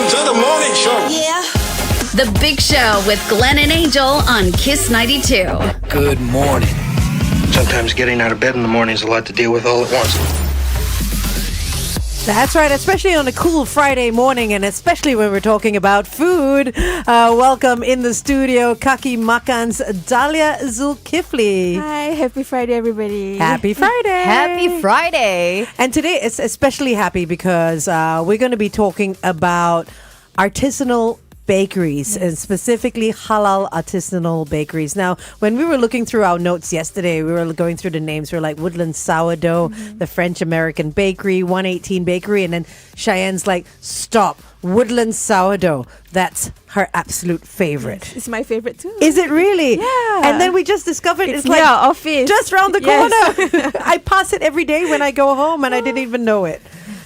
Welcome to the morning show. Yeah. The Big Show with Glenn and Angel on Kiss 92. Good morning. Sometimes getting out of bed in the morning is a lot to deal with all at once. That's right, especially on a cool Friday morning, and especially when we're talking about food. Welcome in the studio, Kaki Makan's Dahlia Zulkifli. Hi, happy Friday, everybody. Happy Friday. Happy Friday. And today it's especially happy because we're going to be talking about artisanal bakeries, and specifically halal artisanal bakeries. Now, when we were looking through our notes yesterday, we were going through the names. We were like Woodlands Sourdough, the French American Bakery, 118 Bakery, and then Cheyenne's like, stop, Woodlands Sourdough. That's her absolute favorite. It's my favorite too. Is it really? Yeah. And then we just discovered it's like our office. just round the Yes. corner. I pass it every day when I go home, and I didn't even know it.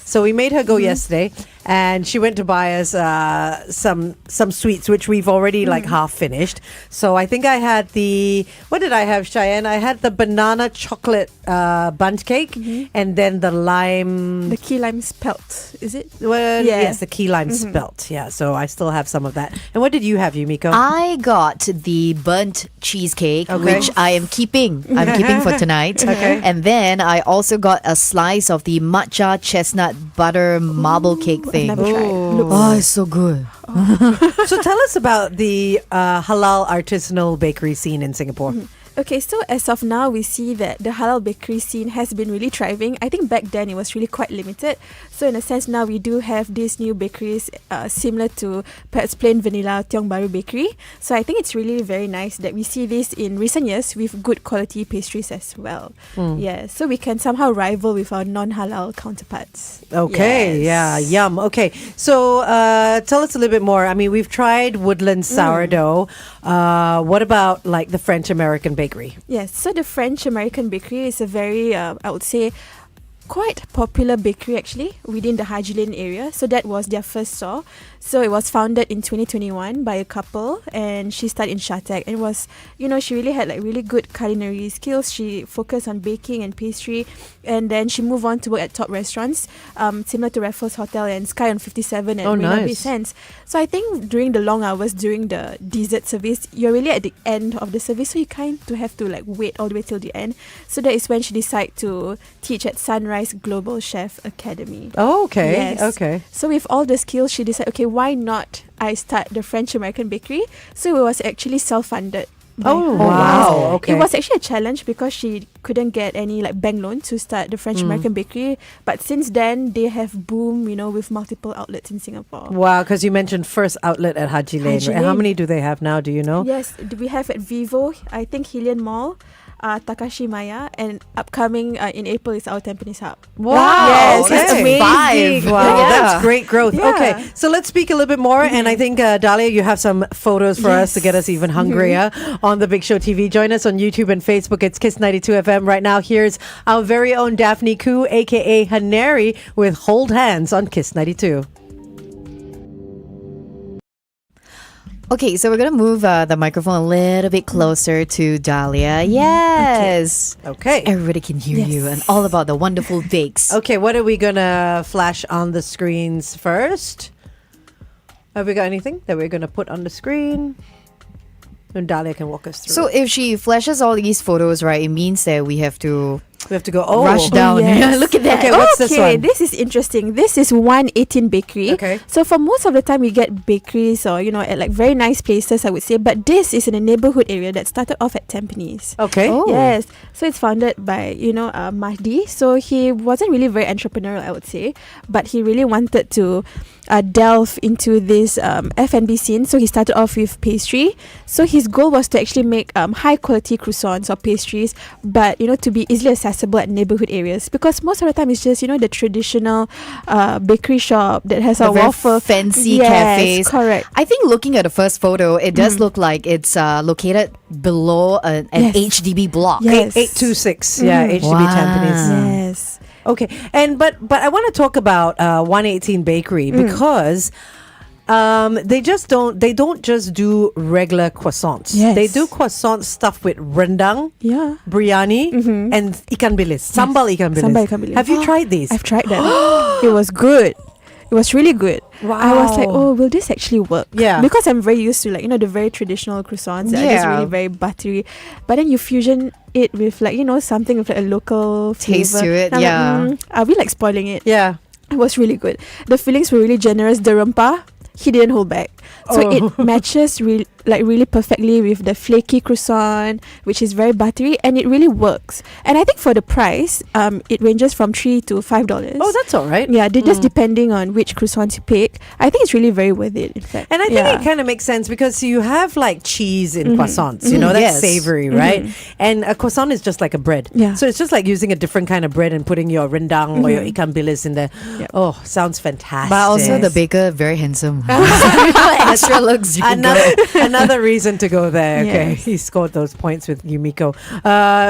So we made her go yesterday, and she went to buy us some sweets, which we've already like half finished. So I think I had what did I have, Cheyenne? I had the banana chocolate bundt cake, and then the lime. The key lime spelt, is it? Well, Yeah. yes, the key lime spelt. Yeah, so I still have some of that. And what did you have, Yumiko? I got the burnt cheesecake, Okay. which I am keeping. I'm keeping for tonight. Okay. And then I also got a slice of the matcha chestnut butter marble cake thing. I've never tried. Looks Oh, it's so good. So tell us about the halal artisanal bakery scene in Singapore. Okay, so as of now, we see that the halal bakery scene has been really thriving. I think back then it was really quite limited. So in a sense, now we do have these new bakeries similar to perhaps plain vanilla Tiong Bahru Bakery. So I think it's really very nice that we see this in recent years with good quality pastries as well. Yeah, so we can somehow rival with our non-halal counterparts. Okay, Yes. yeah, yum. Okay, so tell us a little bit more. I mean, we've tried Woodlands Sourdough. What about like the French American Bakery? Yes, so the French American Bakery is a very, I would say, quite popular bakery actually within the Haji Lane area. So that was their first store. So it was founded in 2021 by a couple, and she started in Shatek, and was, she really had like really good culinary skills. She focused on baking and pastry, and then she moved on to work at top restaurants similar to Raffles Hotel and Sky on 57 and Marina Bay nice. Sands. So I think during the long hours during the dessert service, you're really at the end of the service, so you kind of have to like wait all the way till the end. So that is when she decided to teach at Sunrise Global Chef Academy. Oh, okay, Yes. okay. So with all the skills, she decided, okay, why not I start the French American Bakery? So it was actually self-funded. by Oh, her. wow, Yes. okay. It was actually a challenge because she couldn't get any like bank loan to start the French American Bakery. But since then, they have boomed, with multiple outlets in Singapore. Wow, because you mentioned first outlet at Haji Lane. Haji Right? How Lane. many do they have now? Do you know? Yes, we have at Vivo, I think Halian Mall, Takashi Maya, and upcoming in April is our Tampines Hub. Wow, Yes, okay. it's amazing. Wow, Yeah. that's great growth. Yeah. Okay, so let's speak a little bit more. And I think, Dahlia, you have some photos for us to get us even hungrier on The Big Show TV. Join us on YouTube and Facebook. It's Kiss 92 FM. Right now, here's our very own Daphne Koo, a.k.a. Haneri, with Hold Hands on Kiss 92. Okay, so we're going to move the microphone a little bit closer to Dahlia. Yes. Okay. Everybody can hear you and all about the wonderful bakes. Okay, what are we going to flash on the screens first? Have we got anything that we're going to put on the screen? And Dahlia can walk us through. So if she flashes all these photos, right, it means that we have to we have to go, rush down. yes. Look at that. Okay, what's this one? This is interesting. This is 118 Bakery. Okay. So for most of the time, we get bakeries or, at like very nice places, I would say. But this is in a neighborhood area that started off at Tampines. Okay. Oh. Yes. So it's founded by, Mahdi. So he wasn't really very entrepreneurial, I would say. But he really wanted to delve into this F&B scene. So he started off with pastry. So his goal was to actually make high quality croissants or pastries, but, to be easily accessible at neighborhood areas. Because most of the time it's just, the traditional bakery shop that has The a very waffle. fancy Yes, cafes. correct. I think looking at the first photo, it does look like it's located below an Yes. HDB block. Yes. 826. Yeah, HDB Wow. Tampines. Yes. Okay, and but I want to talk about 118 Bakery because they don't just do regular croissants. Yes. They do croissants stuffed with rendang, Yeah. biryani, and ikan bilis, sambal ikan bilis. Sambal ikan bilis. Have you tried these? I've tried that. It was good. It was really good. I was like, oh, will this actually work? Yeah. Because I'm very used to like, the very traditional croissants that are just Yeah. really very buttery. But then you fusion it with like, something with like a local Taste flavor. to it, And I'm yeah. like, are we like spoiling it? Yeah. It was really good. The fillings were really generous. The rempah, he didn't hold back. So it matches really perfectly with the flaky croissant, which is very buttery, and it really works. And I think for the price, it ranges from $3 to $5. Oh, that's all right. Yeah, just depending on which croissants you pick. I think it's really very worth it, in fact. And I think it kind of makes sense because you have like cheese in croissants, that's Yes. savory, right? And a croissant is just like a bread. Yeah. So it's just like using a different kind of bread and putting your rendang or your ikan bilis in there. Yep. Oh, sounds fantastic. But also the baker, very handsome. Extra looks good. Another reason to go there. Okay, Yes. he scored those points with Yumiko.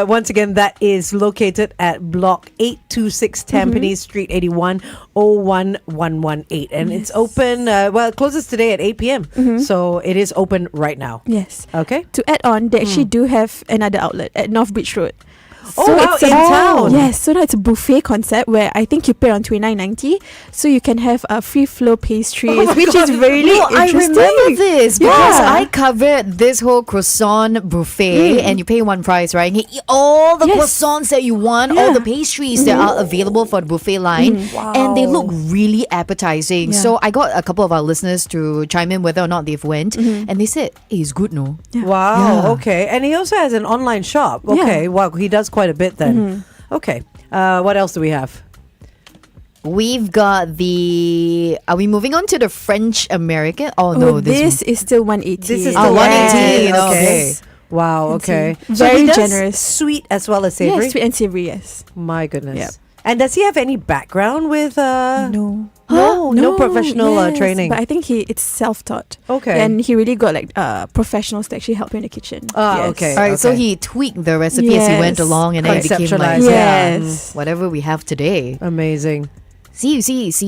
Once again, that is located at Block 826 Tampines Street 81 01118. And it's open, it closes today at 8 p.m. So it is open right now. Yes. Okay. To add on, they actually do have another outlet at North Beach Road. Oh, wow, it's in town. Yes, so now it's a buffet concept where I think you pay around $29.90, so you can have free flow pastries, which is really No, I interesting. remember this because Yeah. I covered this whole croissant buffet and you pay one price, right? And you eat all the Yes. croissants that you want, all the pastries that are available for the buffet line, and they look really appetizing. Yeah. So I got a couple of our listeners to chime in whether or not they've went, and they said, hey, it's good, no? Wow. Yeah. Okay. And he also has an online shop. Yeah. Okay. Wow. He does quite a bit then. Okay. What else do we have? We've got the... Are we moving on to the French American? Oh, no. This is still 180. This is Oh, the 118, one. okay. Wow. Okay. Very he does generous. Sweet as well as savory. Yes, sweet and savory, yes. My goodness. Yep. And does he have any background with? No. No professional yes, training. But I think it's self-taught. Okay. And he really got like professionals to actually help him in the kitchen. Yes. Okay. All right, so Okay. he tweaked the recipe as he went Yes. along, and then it became like Conceptualized, Yes. whatever we have today. Amazing. See.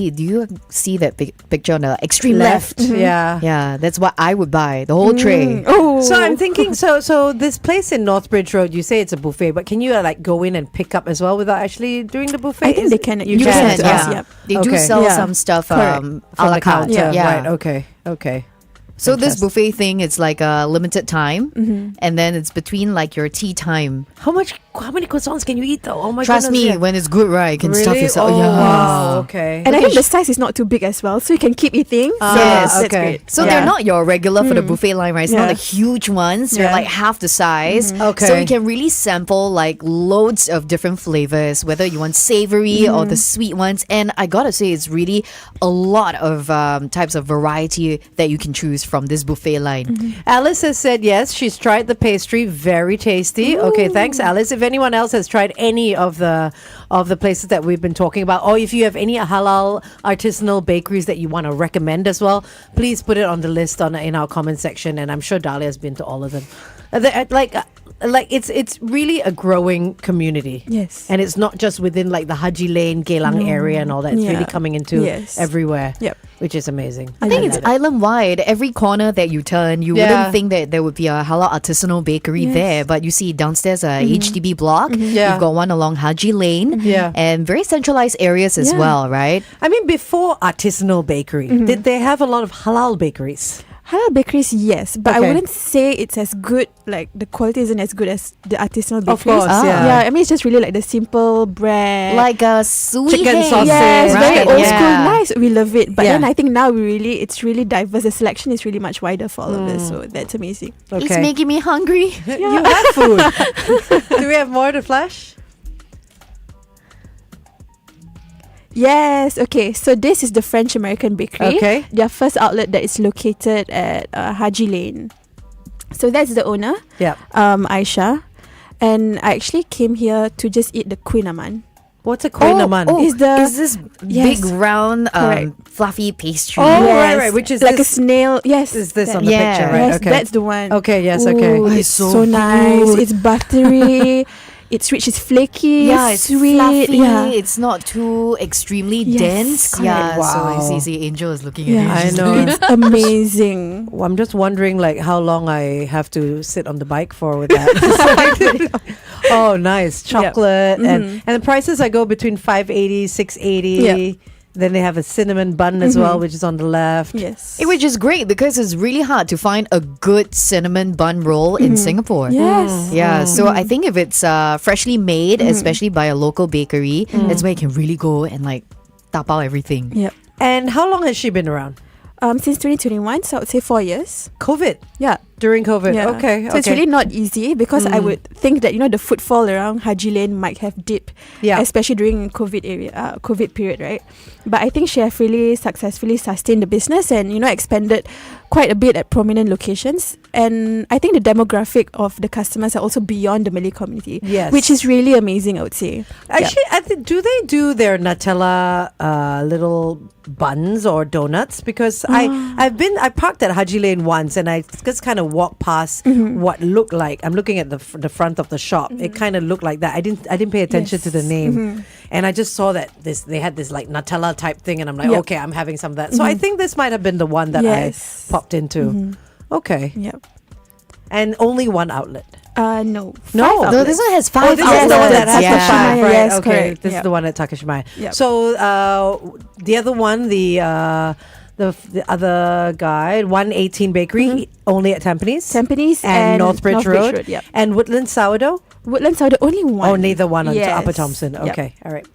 Do you see that picture on the extreme left? Yeah. Yeah, that's what I would buy, the whole tray. Oh. So I'm thinking, so this place in Northbridge Road, you say it's a buffet, but can you like go in and pick up as well without actually doing the buffet? I think they can. You You can, can, as well. yeah. Yep. They do Okay. sell Yeah. some stuff Correct. a From la the carte. counter. Yeah. Right. Okay. So this Fantastic. buffet thing, it's like a limited time, and then it's between like your tea time. How many croissants can you eat though? Oh my Trust goodness. me, yeah. when it's good, right, you can stuff Really? yourself. Oh, Yeah. wow. Okay. And I think the size is not too big as well, so you can keep eating. Yes, that's okay. great. So Yeah. they're not your regular for the buffet line, right? It's not Yeah. the huge ones. They're Yeah. like half the size. Okay. So you can really sample like loads of different flavors, whether you want savory or the sweet ones. And I gotta say, it's really a lot of types of variety that you can choose from this buffet line. Alice has said yes, she's tried the pastry, very tasty. Okay, thanks, Alice. If anyone else has tried any of the places that we've been talking about, or if you have any halal artisanal bakeries that you want to recommend as well, please put it on the list in our comment section. And I'm sure Dahlia has been to all of them. It's really a growing community. Yes. And it's not just within like the Haji Lane, Geylang area and all that. It's Yeah. really coming into Yes. everywhere. Yep. Which is amazing. I think it's island wide. Every corner that you turn, you Yeah. wouldn't think that there would be a halal artisanal bakery Yes. there, but you see downstairs a HDB block. Yeah. You've got one along Haji Lane, Yeah. and very centralized areas as Yeah. well, right? I mean, before artisanal bakery, did they have a lot of halal bakeries? Halal bakeries, yes, but I Okay. wouldn't say it's as good. Like the quality isn't as good as the artisanal bakeries. Of course, yeah. Yeah, I mean it's just really like the simple bread, Like a sweet Chicken hay. sausage, yes, very right? old Yeah. school, nice. We love it, but Yeah. then I think now it's really diverse. The selection is really much wider for all of this, so that's amazing. It's making me hungry. You have food. Do we have more to flash? Yes, okay. So this is the French American Bakery. Okay. Their first outlet that is located at Haji Lane. So that's the owner, Yeah. Aisha, and I actually came here to just eat the Queen Aman. What's a queen aman? Is the- is this Yes. big round Correct. fluffy pastry? Oh, Yes. right. Which is like this? a snail. Yes, Is this that- on the Yeah. picture? Right. Yes, Okay. that's the one. Okay. Yes. Okay. Ooh, Oh, it's it's so so nice. good. It's buttery. It's rich. It's flaky. Yeah, it's sweet. fluffy. Yeah. It's not too extremely Yes, dense. correct. Yeah, Wow. so I see Angel is looking Yeah. at I it. know. It's amazing. Well, I'm just wondering, like, how long I have to sit on the bike for with that. Oh, nice chocolate, and the prices I go between 580, 680. Yep. Then they have a cinnamon bun as well, which is on the left. Yes. Which is great because it's really hard to find a good cinnamon bun roll in Singapore. Yes. Yeah, so I think if it's freshly made, especially by a local bakery, that's where you can really go and like tap out everything. Yep. And how long has she been around? Since 2021, so I would say 4 years. COVID. Yeah. During COVID. Yeah. Okay. So it's really not easy because I would think that the footfall around Haji Lane might have dipped, especially during COVID period, right? But I think she have really successfully sustained the business and expanded quite a bit at prominent locations. And I think the demographic of the customers are also beyond the Malay community, which is really amazing, I would say. Actually, do they do their Nutella little buns or donuts? Because I parked at Haji Lane once and I just kind of walked past what looked like, I'm looking at the front of the shop. It kind of looked like that. I didn't pay attention to the name, and I just saw that they had this like Nutella type thing, and I'm like, okay, I'm having some of that. So I think this might have been the one that I popped into. Okay. Yep. And only one outlet. No. No, this one has 5 this outlets. is the one that has the 5, right? Yes, okay, correct. this is the one at Takashimaya. Yep. So the other one, the other guy, 118 Bakery, only at Tampines and Northbridge Road. Yep. And Woodlands Sourdough? Woodlands Sourdough, only one. Oh, neither one on Yes. Upper Thompson. Yep. Okay, all right.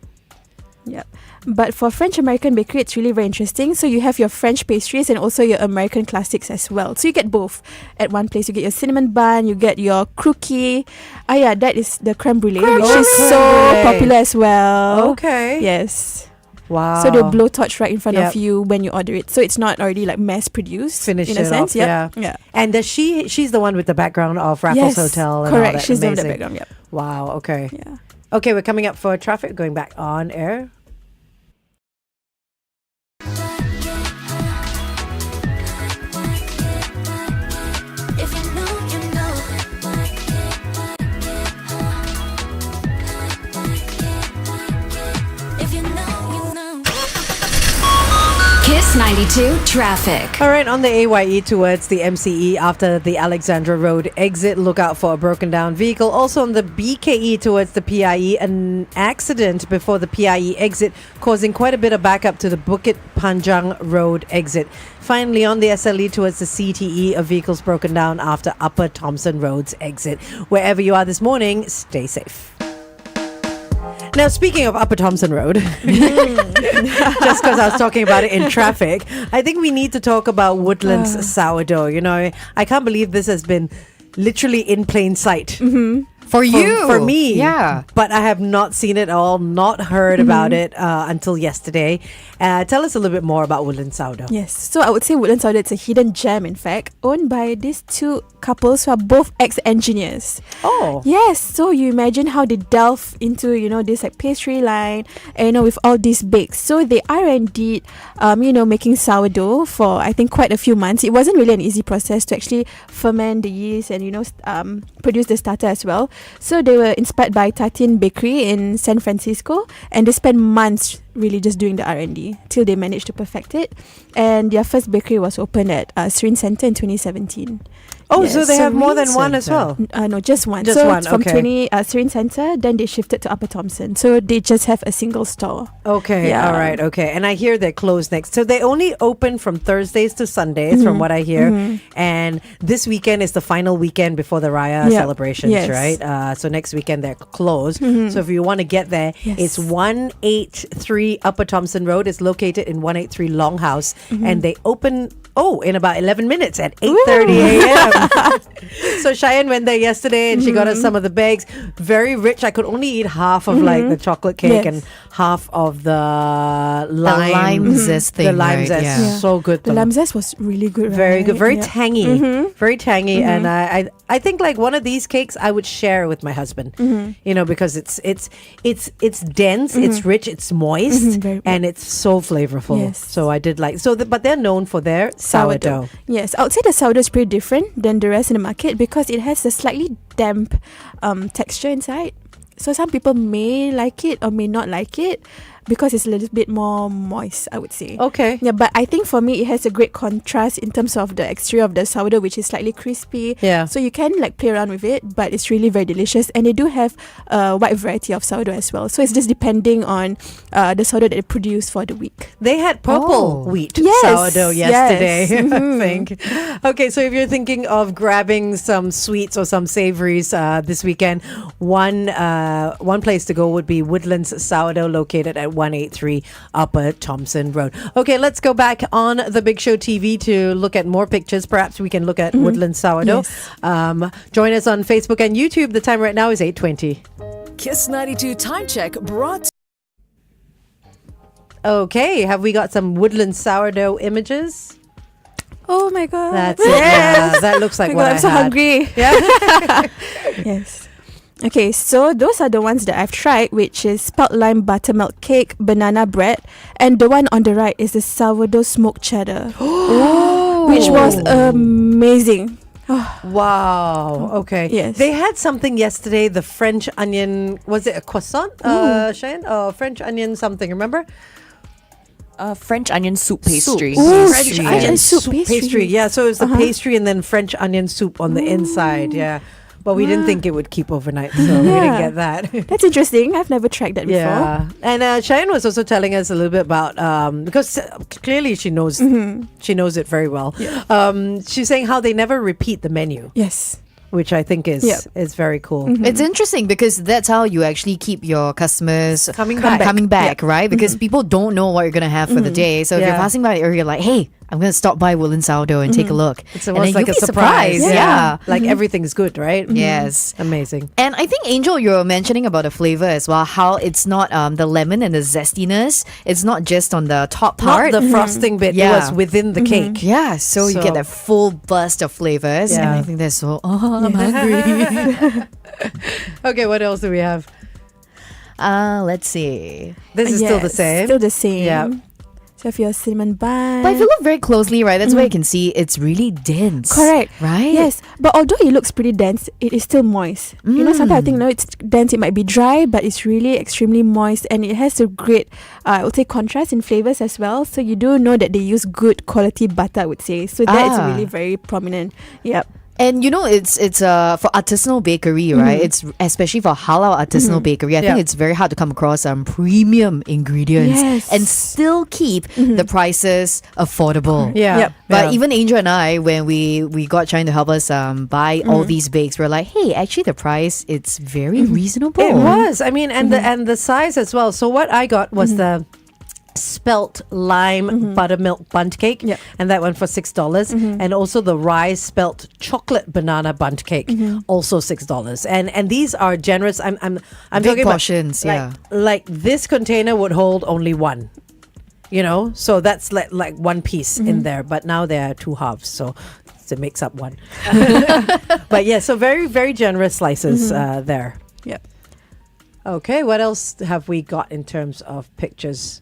Yeah. But for French American bakery, it's really very interesting. So you have your French pastries and also your American classics as well. So you get both at one place. You get your cinnamon bun, you get your crookie. That is the creme brulee, which is so popular as well. Okay. Yes. Wow. So they'll blow torch right in front of you when you order it. So it's not already like mass produced. Finish in it a sense. off, yeah. And does she's the one with the background of Raffles Hotel and correct. all that. She's the one with the Amazing. background. Yep. Wow, okay. Yeah. Okay, we're coming up for traffic, going back on air. Kiss 92 traffic. All right, on the AYE towards the MCE after the Alexandra Road exit, look out for a broken down vehicle. Also on the BKE towards the PIE, an accident before the PIE exit causing quite a bit of backup to the Bukit Panjang Road exit. Finally, on the SLE towards the CTE, a vehicle's broken down after Upper Thompson Road's exit. Wherever you are this morning, stay safe. Now, speaking of Upper Thompson Road, just because I was talking about it in traffic, I think we need to talk about Woodlands Sourdough. I can't believe this has been literally in plain sight. For you. For me. Yeah. But I have not seen it all, not heard about it until yesterday. Tell us a little bit more about Woodlands Sourdough. Yes. So I would say Woodlands Sourdough, it's a hidden gem, in fact, owned by these two couples who are both ex-engineers. Oh. Yes. So you imagine how they delve into, this like pastry line, and, with all these bakes. So they are indeed, making sourdough for, I think, quite a few months. It wasn't really an easy process to actually ferment the yeast and, produce the starter as well. So they were inspired by Tatin Bakery in San Francisco, and they spent months really just doing the R&D till they managed to perfect it. And their first bakery was opened at Serene Center in 2017. Oh, Yes. so they have more than one as Center. well? No, just one. Just so one, from okay. Serene Center, then they shifted to Upper Thompson. So they just have a single store. Okay, Yeah. all right, okay. And I hear they're closed next. So they only open from Thursdays to Sundays, from what I hear. And this weekend is the final weekend before the Raya celebrations, Yes. right? So next weekend they're closed. So if you want to get there, it's 183 Upper Thompson Road. It's located in 183 Longhouse. And they open, in about 11 minutes at 8:30 a.m. So Cheyenne went there yesterday and she got us some of the bakes. Very rich. I could only eat half of like the chocolate cake and half of the lime zest thing. The lime right? zest. Yeah. So good. The though. lime zest was really good, right? Very good. Very Yeah. tangy. Very tangy. And I think like one of these cakes I would share with my husband. Because it's dense, it's rich, it's moist, Very- and it's so flavorful. Yes. So I did like but they're known for their sourdough. Yes, I would say the sourdough is pretty different than the rest in the market because it has a slightly damp texture inside. So some people may like it or may not like it. because it's a little bit more moist, I would say. Okay. Yeah, but I think for me it has a great contrast in terms of the exterior of the sourdough, which is slightly crispy. Yeah. So you can like play around with it, but it's really very delicious. And they do have a wide variety of sourdough as well. So it's just depending on the sourdough that they produce for the week. They had purple wheat Yes, sourdough yesterday, yes. I think. Okay, so if you're thinking of grabbing some sweets or some savories this weekend, one place to go would be Woodlands Sourdough, located at 183 Upper Thompson Road. Okay, let's go back on the Big Show TV to look at more pictures. Perhaps we can look at Woodlands Sourdough. Yes. Join us on Facebook and YouTube. The time right now is 8:20. Kiss 92 Time Check brought Okay, have we got some Woodlands Sourdough images? Oh my god. That's it. Yeah, that looks like Oh my what god, I I'm so had. hungry. Yeah. Yes. Okay, so those are the ones that I've tried, which is spelt lime buttermilk cake, banana bread, and the one on the right is the sourdough smoked cheddar, which was amazing. Wow. Okay. Yes. They had something yesterday, the French onion, was it a croissant? Cheyenne? French onion something, remember? French onion soup pastry. Ooh, French Pastry. onion Yes. soup Soup pastry. pastry. Yeah, so it's the pastry and then French onion soup on the inside. Yeah. But we didn't think it would keep overnight, so we didn't Yeah. get that. That's interesting. I've never tried that before. Yeah, and Cheyenne was also telling us a little bit about because clearly she knows it very well. She's saying how they never repeat the menu, Yes. which I think is very cool. It's interesting because that's how you actually keep your customers Coming back. right? Because people don't know what you're going to have for the day. So if you're Yeah. passing by or you're like, hey, I'm going to stop by Woodlands Sourdough and take a look. It's and almost then like you'll a be surprise. surprised. Yeah. Like everything's good, right? Yes. Amazing. And I think, Angel, you were mentioning about the flavor as well, how it's not the lemon and the zestiness. It's not just on the top part. Not the frosting bit. Yeah. It was within the cake. Yeah, so you So- get that full burst of flavors. And Yeah. I think that's so, I'm hungry. Okay, what else do we have? Let's see. This is still the Yes, same. Still the same. Yeah. So if your cinnamon bun. But if you look very closely, right, that's where you can see it's really dense. Correct. Right? Yes. But although it looks pretty dense, it is still moist. You know, sometimes I think, no, it's dense, it might be dry, but it's really extremely moist and it has a great, I would say, contrast in flavors as well. So you do know that they use good quality butter, I would say. So that is really very prominent. Yep. And you know, it's for artisanal bakery, right? It's especially for halal artisanal bakery. I think Yeah. it's very hard to come across premium ingredients Yes. and still keep the prices affordable. Yeah. Yep. But Yeah. even Angel and I, when we got trying to help us buy all these bakes, we're like, hey, actually the price, it's very reasonable. It was. I mean, and the size as well. So what I got was the spelt lime buttermilk bundt cake, Yep. and that went for $6, and also the rye spelt chocolate banana bundt cake, also $6. And these are generous. I'm Big talking portions, about yeah. like this container would hold only one. You know, so that's like one piece in there, but now there are two halves, so it makes up one. But yeah, so very, very generous slices there. Yep. Okay, what else have we got in terms of pictures?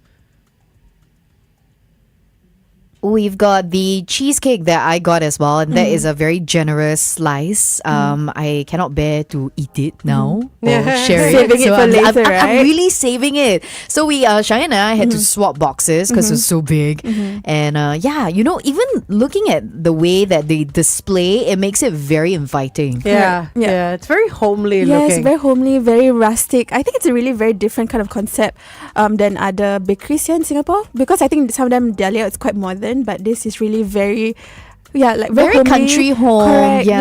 We've got the cheesecake that I got as well, and that is a very generous slice. I cannot bear to eat it now or share it. Saving it for later, I'm right? really saving it. So we, Cheyenne and I had to swap boxes because it's so big. And yeah, you know, even looking at the way that they display, it makes it very inviting. Yeah, Yeah. yeah, it's very homely Yes, looking. very homely, very rustic. I think it's a really very different kind of concept than other bakeries here in Singapore, because I think some of them, Dahlia, it's quite modern, but this is really very, like Very homely. country home, Correct, yeah.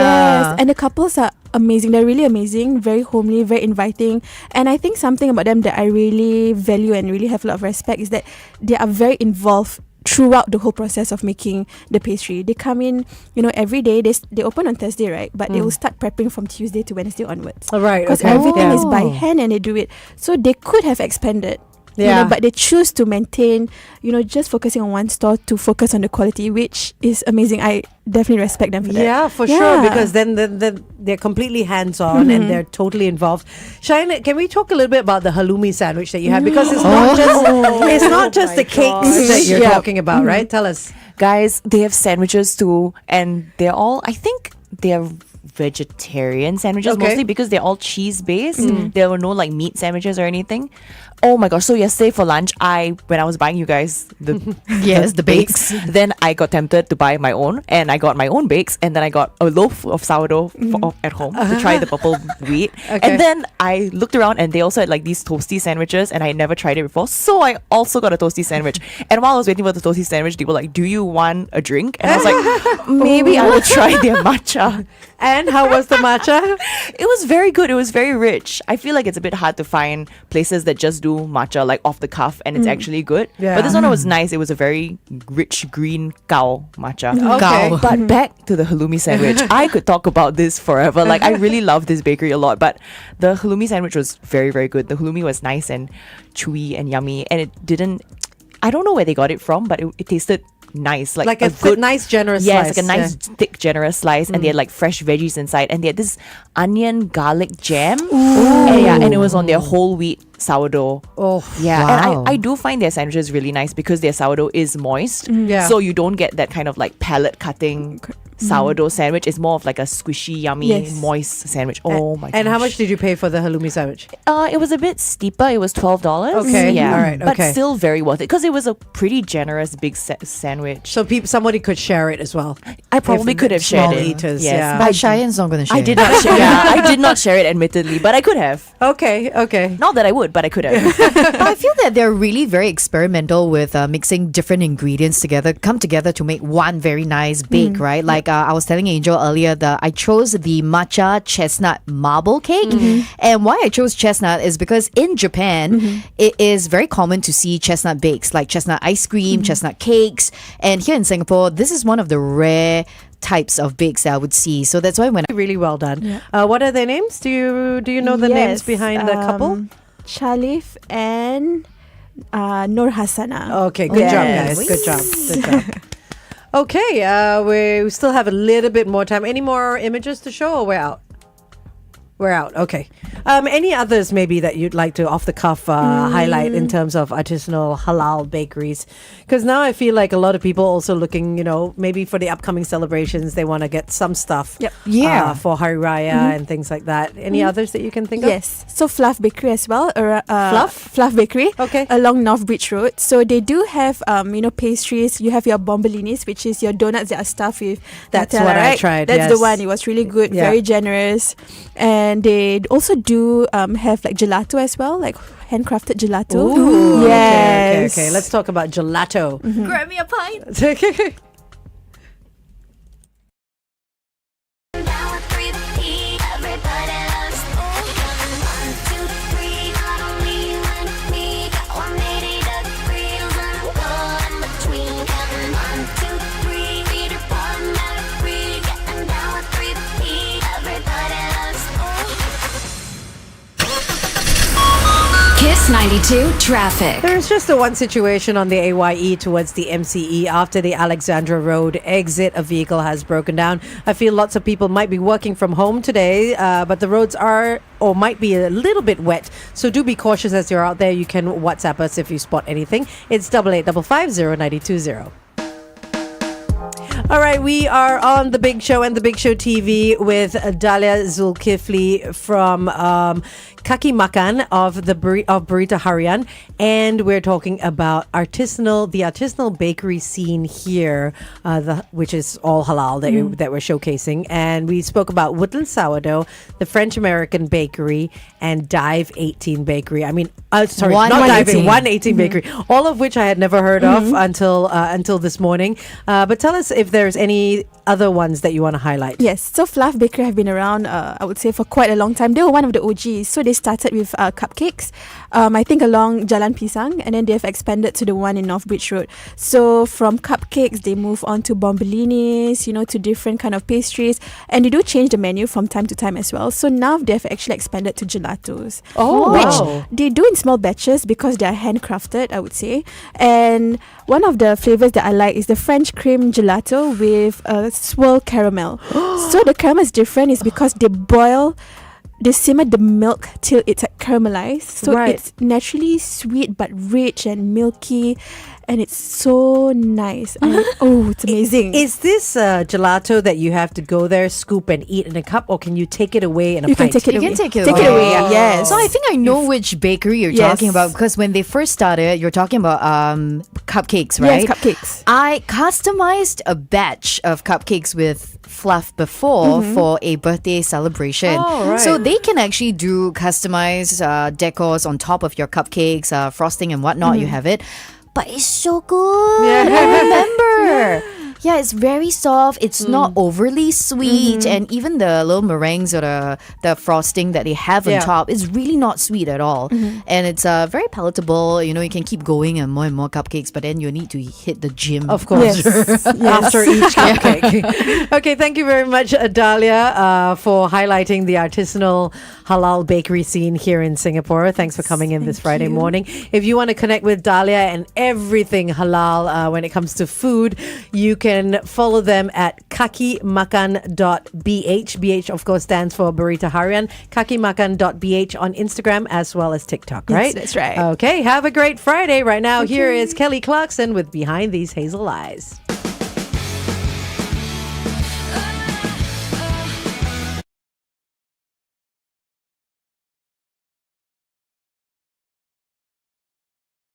Yes, and the couples are amazing. They're really amazing, very homely, very inviting. And I think something about them that I really value and really have a lot of respect is that they are very involved throughout the whole process of making the pastry. They come in, you know, every day. They open on Thursday, right? But they will start prepping from Tuesday to Wednesday onwards. All right, Because okay. everything is by Oh. hand and they do it. So they could have expanded. You Yeah. know, but they choose to maintain, you know, just focusing on one store to focus on the quality, which is amazing. I definitely respect them for that. Yeah, for sure, Yeah. because then they're completely hands-on and they're totally involved. Cheyenne, can we talk a little bit about the halloumi sandwich that you have? Because it's not just the cakes that you're Yeah. talking about, right? Tell us. Guys, they have sandwiches too, and they're all, I think they're vegetarian sandwiches Okay. mostly because they're all cheese based. There were no like meat sandwiches or anything. Oh my gosh. So yesterday for lunch, when I was buying you guys the Yes, the bakes. then I got tempted to buy my own, and I got my own bakes, and then I got a loaf of sourdough at home to try the purple wheat. Okay. And then I looked around, and they also had like these toasty sandwiches, and I had never tried it before, so I also got a toasty sandwich. And while I was waiting for the toasty sandwich, they were like, "Do you want a drink?" And I was like, "Maybe I will try their matcha." And how was the matcha? It was very good. It was very rich. I feel like it's a bit hard to find places that just do matcha like off the cuff and it's actually good. Yeah. But this one was nice. It was a very rich green cow matcha. Okay. Gao. But back to the halloumi sandwich. I could talk about this forever. Like, I really love this bakery a lot. But the halloumi sandwich was very, very good. The halloumi was nice and chewy and yummy. And it didn't... I don't know where they got it from, but it tasted nice. Like a good... nice, generous Yes, slice. like a nice, thick, generous slice. And they had like fresh veggies inside. And they had this onion garlic jam. And it was on their whole wheat sourdough. Oh, Yeah, Wow. and I do find their sandwiches really nice because their sourdough is moist. Yeah. So you don't get that kind of like palate cutting sourdough sandwich. It's more of like a squishy, yummy, Yes. moist sandwich. Oh my god. And how much did you pay for the halloumi sandwich? It was a bit steeper. It was $12. Okay, Yeah. all right, But okay. still very worth it because it was a pretty generous big sandwich. So somebody could share it as well. I probably If could have small shared it. eaters, Yes. yeah. But Cheyenne's not going to share. I did not share. Yeah, I did not share it, admittedly, but I could have. Okay. Not that I would, but I could have. But I feel that they're really very experimental with mixing different ingredients come together to make one very nice bake, right? Like I was telling Angel earlier, I chose the matcha chestnut marble cake. And why I chose chestnut is because in Japan, it is very common to see chestnut bakes, like chestnut ice cream, chestnut cakes. And here in Singapore, this is one of the rare types of bakes that I would see. So that's why when Really well done. What are their names? Do you know the names Yes, behind the couple? Chalif and Nur Hasana. Okay, good job, Yes. guys. Good job. Okay, we still have a little bit more time. Any more images to show, or we're out? We're out. Okay. Any others maybe that you'd like to off the cuff highlight in terms of artisanal halal bakeries? Because now I feel like a lot of people also looking, maybe for the upcoming celebrations, they want to get some stuff. Yep. Yeah. For Hari Raya and things like that. Any others that you can think of? Yes. So Fluff Bakery as well. Fluff? Fluff Bakery. Okay. Along North Bridge Road. So they do have, pastries. You have your bombolinis, which is your donuts that are stuffed with That's Nutella, what I right? tried, That's yes. the one. It was really good. Yeah. Very generous. And they also do have like gelato as well, like handcrafted gelato. Ooh, Yes. Okay. Let's talk about gelato. Grab me a pint. Kiss 92 traffic. There's just the one situation on the AYE towards the MCE after the Alexandra Road exit. A vehicle has broken down. I feel lots of people might be working from home today, but the roads are or might be a little bit wet. So do be cautious as you're out there. You can WhatsApp us if you spot anything. It's 88550920. All right, we are on The Big Show and The Big Show TV with Dahlia Zulkifli from Kaki Makan of Berita Harian, and we're talking about the artisanal bakery scene here, which is all halal that we're showcasing. And we spoke about Woodlands Sourdough, the French American Bakery, and Dive 18 Bakery. I mean, sorry, not Dive 118. 118 Bakery, all of which I had never heard of until this morning. But tell us if there's any other ones that you want to highlight. Yes, so Fluff Bakery have been around, I would say, for quite a long time. They were one of the OGs. So they started with cupcakes, I think along Jalan Pisang, and then they've expanded to the one in North Bridge Road. So from cupcakes, they move on to bombolinis, to different kind of pastries. And they do change the menu from time to time as well. So now they've actually expanded to gelatos. Oh, which wow. they do in small batches because they're handcrafted, I would say. And one of the flavors that I like is the French cream gelato with swirl caramel. So the caramel is different is because they simmer the milk till it's caramelized. So Right. it's naturally sweet but rich and milky. and it's so nice. It's amazing. Is this gelato that you have to go there, scoop and eat in a cup, or can you take it away in a You can pint? take it You away. can take it Take away. it away. Yes. So I think I know which bakery you're Yes. talking about, because when they first started, you're talking about cupcakes, right? Yes, cupcakes. I customized a batch of cupcakes with fluff before for a birthday celebration. Oh, right. So they can actually do customized decors on top of your cupcakes, frosting and whatnot. You have it. But it's so good. I remember. Yeah, it's very soft. It's not overly sweet. And even the little meringues or the frosting that they have on Yeah. top is really not sweet at all. And it's very palatable. You know, you can keep going and more cupcakes, but then you need to hit the gym. Of course. Yes. After each cupcake. Okay, thank you very much, Dahlia, for highlighting the artisanal halal bakery scene here in Singapore. Thanks for coming in this Friday morning. If you want to connect with Dahlia and everything halal when it comes to food, you can follow them at kakimakan.bh. BH, of course, stands for Berita Harian. kakimakan.bh on Instagram as well as TikTok, Yes, right? that's right. Okay, have a great Friday. Right now, here is Kelly Clarkson with Behind These Hazel Eyes.